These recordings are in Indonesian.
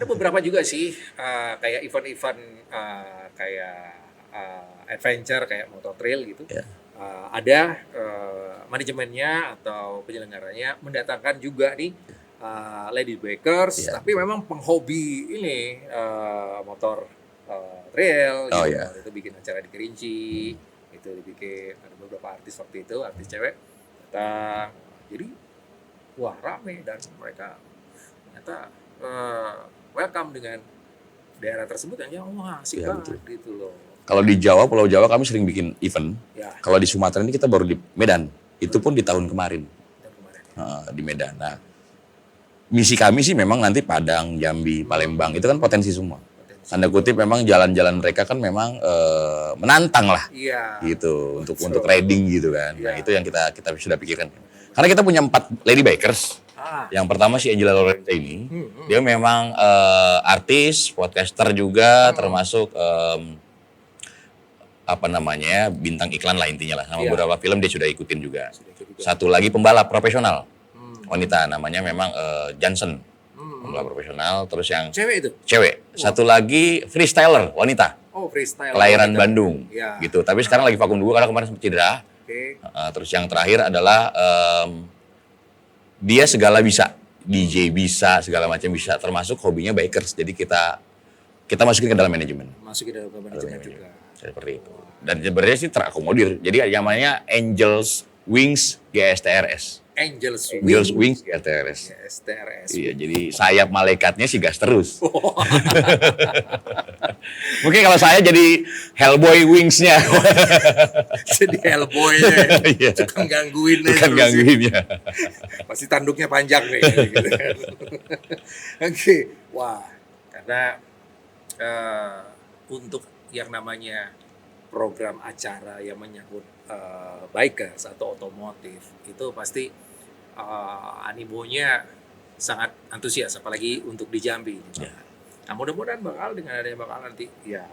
Ada beberapa juga sih kayak event-event kayak adventure kayak motor trail gitu. Ya. Ada manajemennya atau penyelenggaranya mendatangkan juga nih lady bikers, Ya. tapi memang penghobi ini motor trail Oh, gitu. ya. Itu bikin acara di Kerinci, itu dibikin ada beberapa artis waktu itu, artis cewek datang. Jadi wah rame dan mereka ternyata welcome dengan daerah tersebut yang wah asik Ya, banget gitu loh. Kalau di Jawa, Pulau Jawa kami sering bikin event. Ya. Kalau di Sumatera ini kita baru di Medan. Itu pun di tahun kemarin. Dan kemarin ya. Di Medan. Nah, misi kami sih memang nanti Padang, Jambi, Palembang. Itu kan potensi semua. Tanda kutip memang jalan-jalan mereka kan memang menantang lah. Iya. Gitu. Betul. Untuk riding gitu kan. Nah, itu yang kita sudah pikirkan. Karena kita punya 4 lady bikers. Yang pertama si Angela Lorenta ini. Dia memang artis, podcaster juga, termasuk bintang iklan lah intinya lah. Sama beberapa film dia sudah ikutin juga. Satu lagi pembalap profesional. Wanita namanya memang Johnson. Pembalap profesional. Terus yang Cewek itu? Cewek. Satu lagi freestyler wanita. Oh, freestyle. Kelahiran Bandung. Ya. Gitu. Tapi sekarang lagi vakum dulu karena kemarin sempat cedera. Oke. Terus yang terakhir adalah dia segala bisa. DJ bisa, segala macam bisa. Termasuk hobinya bikers. Jadi kita masukin ke dalam manajemen. Masukin dalam manajemen juga. Seperti itu. Dan sebenarnya sih terakomodir. Jadi namanya Angels Wings GSTRS. Angels Wings GSTRS. GSTRS. Iya, jadi sayap malaikatnya si gas terus. Mungkin kalau saya jadi Hellboy Wings-nya. Jadi Hellboy-nya. Iya. Tukang gangguin. Bukan gangguinnya. Pasti tanduknya panjang nih. Gitu. Oke. Wah, karena untuk yang namanya program acara yang menyangkut bikers atau otomotif itu pasti animonya sangat antusias, apalagi untuk di Jambi. Ya. Nah mudah-mudahan dengan adanya nanti ya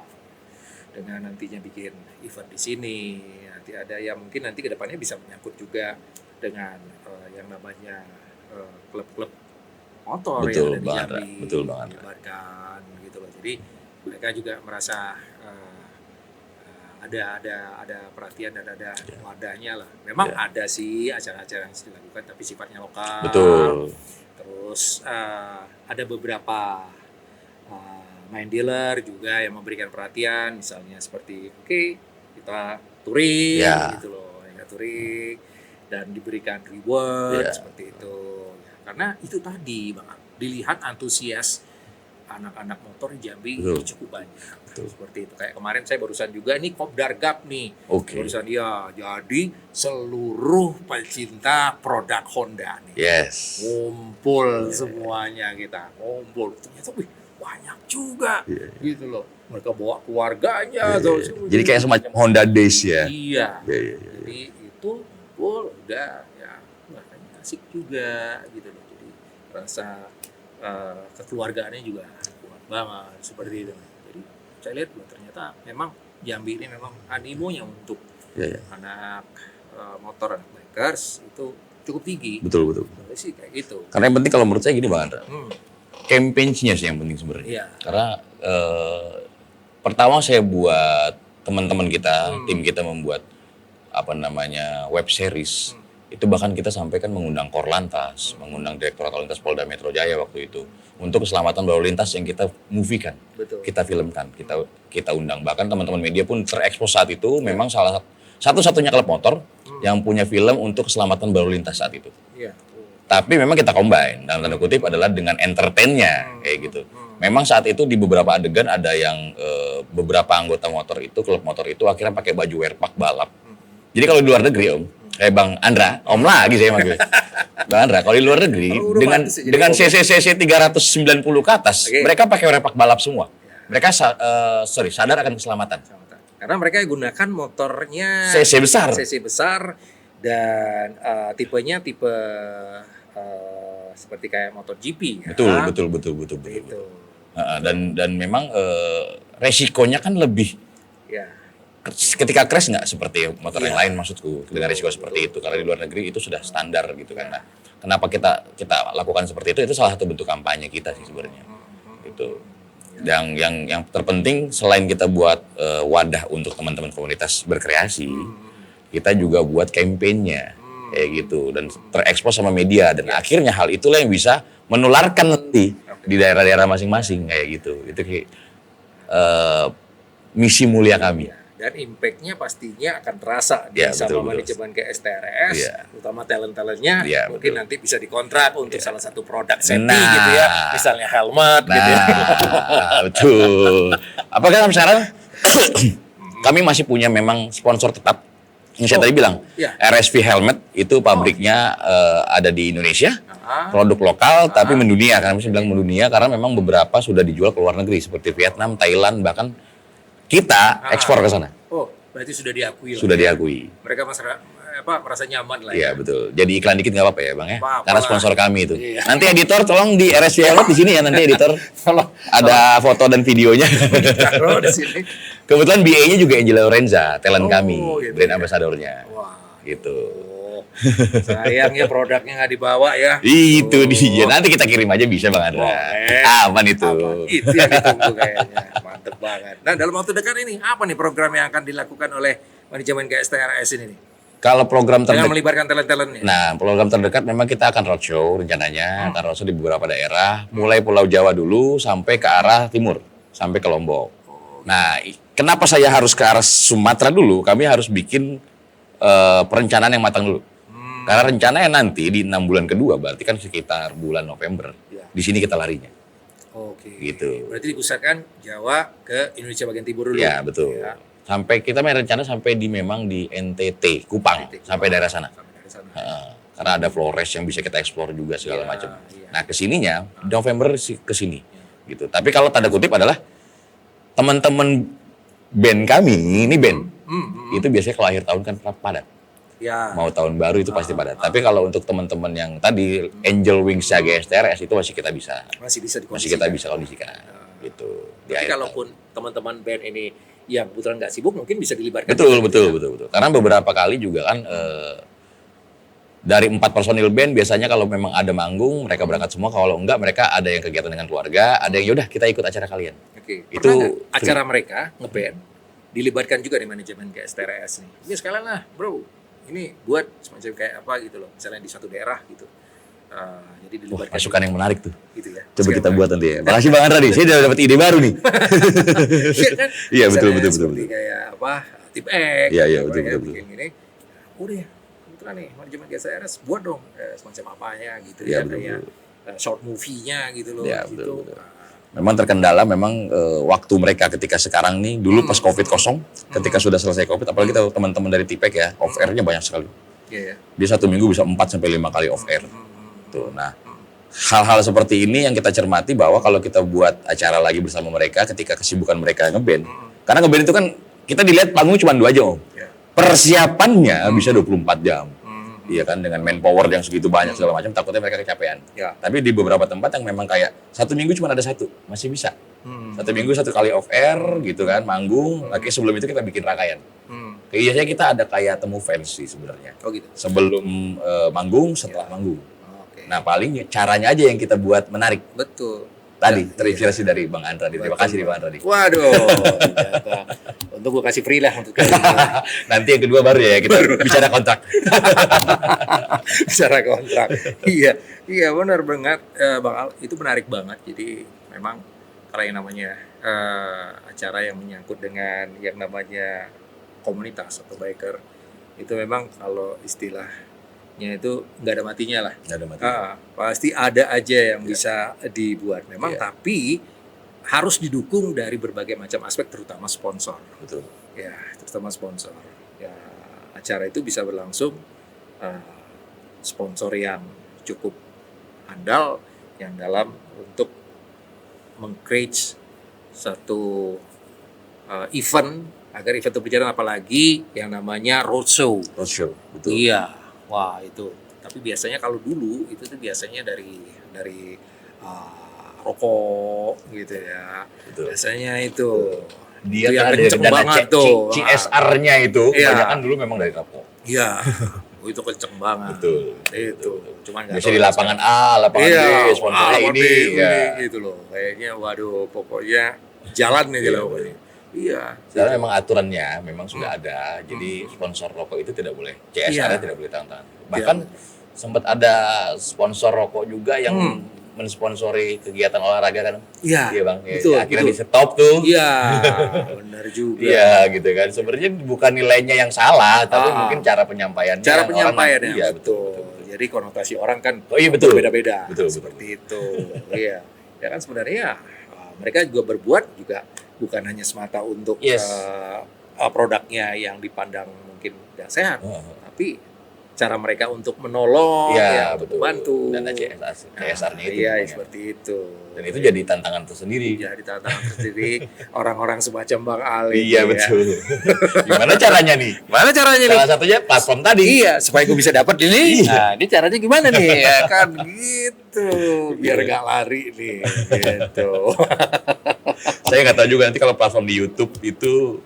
dengan nantinya bikin event di sini, nanti ada yang mungkin nanti kedepannya bisa menyangkut juga dengan yang namanya klub-klub motor Betul, yang ada di Jambi, betul banget. Menyebarkan gitu loh. Jadi mereka juga merasa ada perhatian dan ada wadahnya lah. Memang ada sih acara-acara yang dilakukan tapi sifatnya lokal. Betul. Terus ada beberapa main dealer juga yang memberikan perhatian, misalnya seperti kita touring gitu loh, ya touring dan diberikan reward seperti itu. Karena itu tadi Bang, dilihat antusias anak-anak motor di Jambi itu cukup banyak. Seperti itu. Kayak kemarin saya barusan juga nih Kopdar Gap nih. Barusan jadi seluruh pecinta produk Honda nih. Yes. Ngumpul semuanya kita. Ngumpul. Ternyata banyak juga. Gitu loh. Mereka bawa keluarganya. Jadi kayak semacam Honda Days ya. Iya. Jadi itu ngumpul udah ya makanya asik juga gitu loh. Jadi rasa kekeluargaannya juga kuat banget seperti itu. Jadi saya lihat ternyata memang Jambi ini memang animonya untuk anak motor, anak bikers itu cukup tinggi. Betul. Sih kayak gitu. Karena yang penting kalau menurut saya gini Bang Andra. Campaign-nya sih yang penting sebenarnya. Iya. Karena pertama saya buat teman-teman kita, tim kita membuat web series. Itu bahkan kita sampaikan mengundang Korlantas, mengundang Direktorat Lalu Lintas Polda Metro Jaya waktu itu untuk keselamatan berlalu lintas yang kita movie-kan, kita filmkan, kita undang. Bahkan teman-teman media pun terekspos saat itu memang salah satu-satunya klub motor yang punya film untuk keselamatan berlalu lintas saat itu. Tapi memang kita combine dalam tanda kutip adalah dengan entertain-nya kayak gitu. Memang saat itu di beberapa adegan ada yang beberapa anggota motor itu, klub motor itu akhirnya pakai baju werpak balap. Jadi kalau di luar negeri Bang Andra, Om lagi saya manggil. Bang Andra, kalau di luar negeri dengan CC 390 ke atas, mereka pakai werpak balap semua. Mereka sadar akan keselamatan. Karena mereka gunakan motornya CC besar dan tipenya tipe seperti kayak motor GP. Betul. Dan memang resikonya kan lebih. Ketika crash nggak seperti motor yang lain maksudku dengan risiko seperti itu karena di luar negeri itu sudah standar gitu kan. Nah, kenapa kita lakukan seperti itu salah satu bentuk kampanye kita sih sebenarnya. Gitu. Yang terpenting selain kita buat wadah untuk teman-teman komunitas berkreasi, kita juga buat kampanyenya kayak gitu dan terekspos sama media dan akhirnya hal itulah yang bisa menularkan nanti di daerah-daerah masing-masing kayak gitu. Itu kayak misi mulia kami. Dan impact-nya pastinya akan terasa sama manajemen ke STRS, terutama talent-talentnya mungkin nanti bisa dikontrak untuk salah satu produk safety gitu ya, misalnya helmet gitu ya. Betul. Apakah sekarang kami masih punya memang sponsor tetap? Yang saya tadi bilang, RSV Helmet itu pabriknya ada di Indonesia, produk lokal tapi mendunia. Karena saya bilang mendunia karena memang beberapa sudah dijual ke luar negeri seperti Vietnam, Thailand, bahkan kita ekspor ke sana. Oh, berarti sudah diakui. Sudah diakui. Mereka merasa nyaman lah ya. Iya, betul. Jadi iklan dikit nggak apa-apa ya, Bang ya. Apa-apa. Karena sponsor kami itu. Iya. Nanti editor tolong di RSV Helmet di sini ya nanti editor. Ada foto dan videonya. Taruh di sini. Kebetulan BA-nya juga Angela Lorenza, talent kami, gitu brand ambassador-nya. Wah, gitu. Sayangnya produknya nggak dibawa ya. Itu dia. Nanti kita kirim aja bisa Bang Andra. Aman itu. Itu yang ditunggu kayaknya. Mantep banget. Nah, dalam waktu dekat ini apa nih program yang akan dilakukan oleh manajemen GSTRS ini nih? Kalau program terdekat, yang melibatkan talent-talentnya. Nah, program terdekat memang kita akan roadshow rencananya, akan roadshow di beberapa daerah, mulai Pulau Jawa dulu sampai ke arah timur, sampai ke Lombok. Nah, kenapa saya harus ke arah Sumatera dulu? Kami harus bikin perencanaan yang matang dulu. Karena rencananya nanti di 6 bulan kedua, berarti kan sekitar bulan November. Di sini kita larinya. Oke. Gitu. Berarti dipusatkan Jawa ke Indonesia bagian timur dulu. Ya, betul. Ya. Sampai kita rencana sampai memang di NTT, Kupang, sampai daerah sana. Karena ada Flores yang bisa kita eksplor juga segala macam. Nah, kesininya November ke sini. Gitu. Tapi kalau tanda kutip adalah teman-teman band kami, ini band, itu biasanya kalau akhir tahun kan padat. Ya. Mau tahun baru itu pasti padat. Tapi kalau untuk teman-teman yang tadi Angel Wings GSTRS itu masih kita bisa kondisikan. Gitu. Tapi kalaupun teman-teman band ini yang kebetulan nggak sibuk mungkin bisa dilibatkan. Betul. Karena beberapa kali juga kan dari 4 personil band biasanya kalau memang ada manggung mereka berangkat semua, kalau enggak mereka ada yang kegiatan dengan keluarga, ada yang yaudah kita ikut acara kalian. Oke. Itu acara mereka ngeband dilibatkan juga di manajemen GSTRS nih. Ini sekalian lah, bro. Ini buat semacam kayak apa gitu loh, misalnya di suatu daerah gitu. Jadi dilibatkan. Masukan yang menarik tuh. Gitu ya. Coba kita buat nanti ya. Makasih Bang Andra nih, saya udah dapat ide baru nih. Iya kan? Iya betul. Seperti kayak apa, tip X. Iya betul. Ini, udah ya, kebetulan nih manajemen GSTRS buat dong semacam apanya gitu ya. Kayak short movie-nya gitu loh. Iya gitu. betul. Memang terkendala waktu mereka ketika sekarang nih, dulu pas COVID kosong, ketika sudah selesai COVID, apalagi kita teman-teman dari Tipek ya, off air-nya banyak sekali. Yeah. Dia 1 minggu bisa 4-5 kali off air. Tuh, nah, hal-hal seperti ini yang kita cermati bahwa kalau kita buat acara lagi bersama mereka ketika kesibukan mereka ngeband, karena ngeband itu kan kita dilihat panggung cuma 2 jam. Persiapannya bisa 24 jam. Iya kan, dengan manpower yang segitu banyak segala macam, takutnya mereka kecapean. Ya. Tapi di beberapa tempat yang memang kayak 1 minggu cuma ada 1, masih bisa. 1 minggu 1 kali off air gitu kan, manggung. Lagi sebelum itu kita bikin rangkaian. Biasanya kita ada kayak temu fans sih sebenarnya. Oh gitu. Sebelum manggung, setelah manggung. Okay. Nah paling caranya aja yang kita buat menarik. Betul. Tadi terinspirasi dari Bang Andra. Terima kasih nih Bang Andra. Waduh. Untuk gue kasih free lah untuk nanti yang kedua baru ya kita bicara kontrak. Bicara kontrak. Iya benar banget Bang Al, itu menarik banget. Jadi memang kalau yang namanya acara yang menyangkut dengan yang namanya komunitas atau biker itu memang kalau istilahnya itu nggak ada matinya lah. Nggak ada matinya. Pasti ada aja yang bisa dibuat memang, tapi harus didukung dari berbagai macam aspek, terutama sponsor. Betul. Ya, terutama sponsor. Ya, acara itu bisa berlangsung sponsor yang cukup andal yang dalam untuk meng-create satu event agar event itu berjalan, apalagi yang namanya roadshow. Roadshow, betul. Iya, wah itu. Tapi biasanya kalau dulu itu tuh biasanya dari rokok gitu ya. Betul. Biasanya itu. Dia itu yang kenceng banget tuh. CSR-nya itu kebanyakan dulu memang dari rokok. Iya. itu kenceng banget. Betul. Itu. Cuman nggak Biasa tahu di lapangan A, lapangan B, sponsornya ini. Ya. gitu loh. Kayaknya waduh, pokoknya jalan nih jalan pokoknya. Iya. Karena memang aturannya memang sudah ada. Jadi sponsor rokok itu tidak boleh, CSR tidak boleh tangan. Bahkan sempat ada sponsor rokok juga yang mensponsori kegiatan olahraga kan. Iya. Iya Bang. Betul, akhirnya betul. di stop tuh. Iya, benar juga. Iya gitu kan. Sebenarnya bukan nilainya yang salah, tapi mungkin cara penyampaiannya. Cara penyampaiannya. Iya betul. Jadi konotasi orang kan betul. beda-beda. Betul. Seperti itu. Iya. Ya kan sebenarnya mereka juga berbuat juga bukan hanya semata untuk produknya yang dipandang mungkin tidak sehat, tapi cara mereka untuk menolong, untuk membantu. Dan CSR-nya itu. Iya, seperti itu. Dan itu jadi tantangan tersendiri. Jadi tantangan tersendiri orang-orang semacam Bang Ali. Iya, betul. Gimana caranya nih? Salah satunya platform tadi. Iya, supaya gue bisa dapat ini. Nah, ini caranya gimana nih? Ya kan gitu. Biar gak lari nih. Gitu. Saya nggak tahu juga nanti kalau platform di YouTube itu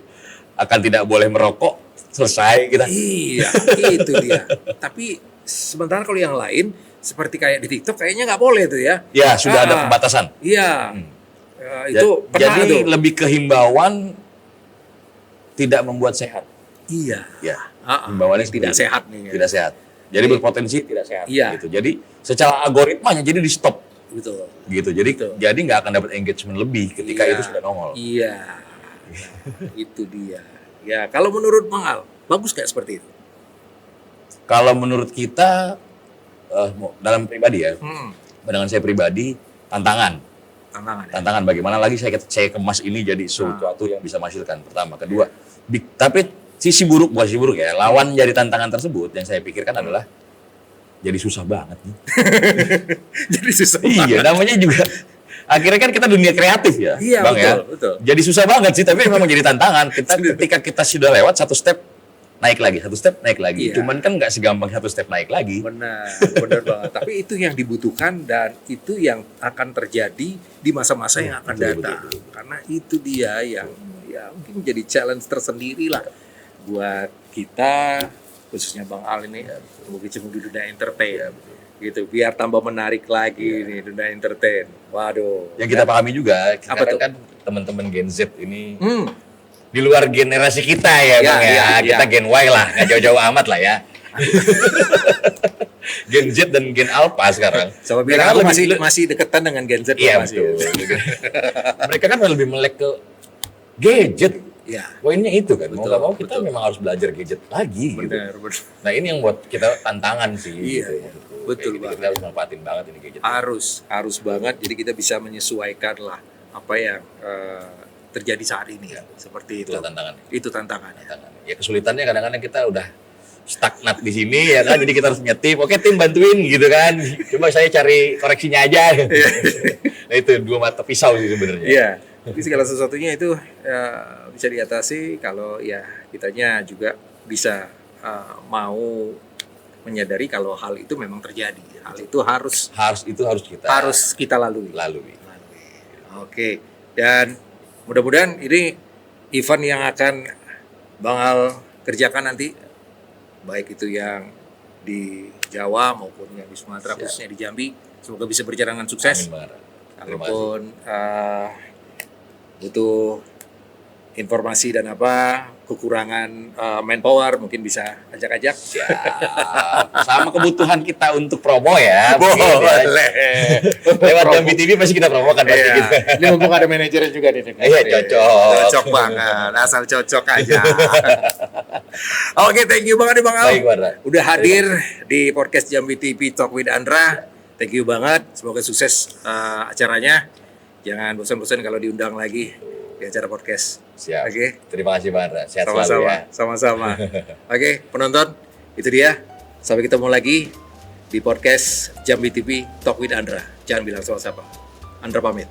akan tidak boleh merokok. Selesai kita. Iya, itu dia. Tapi sementara kalau yang lain seperti kayak di TikTok kayaknya nggak boleh tuh ya. Ya, sudah ada pembatasan. Iya. Itu jadi lebih ke himbauan tidak membuat sehat. Iya. Ya. Himbauannya tidak sehat nih. Tidak sehat. Jadi berpotensi tidak sehat. Iya. Gitu. Jadi secara algoritmanya jadi di stop. Betul. Gitu. Jadi nggak akan dapat engagement lebih ketika itu sudah nongol. Iya. Itu dia. Ya, kalau menurut Bang Al, bagus kayak seperti itu? Kalau menurut kita, dalam pribadi ya, pandangan saya pribadi, tantangan. Tantangan bagaimana lagi saya kemas ini jadi sesuatu yang bisa menghasilkan. Pertama, kedua, tapi bukan sisi buruk ya, lawan dari tantangan tersebut yang saya pikirkan adalah jadi susah banget nih. Jadi susah banget. Iya, namanya juga. Akhirnya kan kita dunia kreatif ya, iya, Bang betul, ya. Betul. Jadi susah banget sih, tapi memang jadi tantangan. Ketika kita sudah lewat satu step, naik lagi, satu step naik lagi. Iya. Cuman kan nggak segampang satu step naik lagi. Benar banget. Tapi itu yang dibutuhkan dan itu yang akan terjadi di masa-masa yang akan datang. Betul. Karena itu dia yang ya mungkin menjadi challenge tersendiri lah buat kita, khususnya Bang Al ini, mungkin di dunia entertain. Gitu, biar tambah menarik lagi nih dunia entertain. Waduh. Yang kita pahami juga, kan teman-teman Gen Z ini di luar generasi kita ya, Bang ya. Kita Gen Y lah, nggak jauh-jauh amat lah ya. Gen Z dan Gen Alpha sekarang. Sama bilang aku masih deketan dengan Gen Z. Iya, betul. Mereka kan lebih melek ke gadget. Ya. Poinnya itu kan, mau nggak mau kita memang harus belajar gadget lagi. Benar. Nah ini yang buat kita tantangan sih. Iya, gitu. Betul banget. Kita harus manfaatin banget ini gadget. Harus banget. Jadi kita bisa menyesuaikan lah apa yang terjadi saat ini ya. Seperti itu. Itu tantangannya. Ya kesulitannya kadang-kadang kita udah stagnat di sini ya kan, jadi kita harus nyetip. Oke tim bantuin gitu kan. Coba saya cari koreksinya aja. Nah itu dua mata pisau sih sebenarnya. Iya. Jadi segala sesuatunya itu bisa diatasi kalau ya kitanya juga bisa mau menyadari kalau hal itu memang terjadi. Hal itu harus kita lalui. Oke. Dan mudah-mudahan ini event yang akan Bang Al kerjakan nanti, baik itu yang di Jawa maupun yang di Sumatera, khususnya di Jambi, semoga bisa berjalan dengan sukses. Kalaupun butuh informasi dan kekurangan manpower mungkin bisa ajak-ajak. Sama kebutuhan kita untuk promo ya. Boleh. Lewat Jambi TV pasti kita promokan pasti gitu. Ini mumpung ada manajernya juga nih. Iya, cocok banget. Asal cocok aja. Oke, thank you banget nih Bang Al. Udah hadir di podcast Jambi TV Talk with Andra. Thank you banget. Semoga sukses acaranya. Jangan bosan-bosan kalau diundang lagi di acara podcast. Siap. Oke. Terima kasih Pak Andra. Sehat selalu ya. Sama-sama. Oke, penonton, itu dia. Sampai ketemu lagi di podcast Jambi TV Talk with Andra. Jangan bilang siapa-siapa. Andra pamit.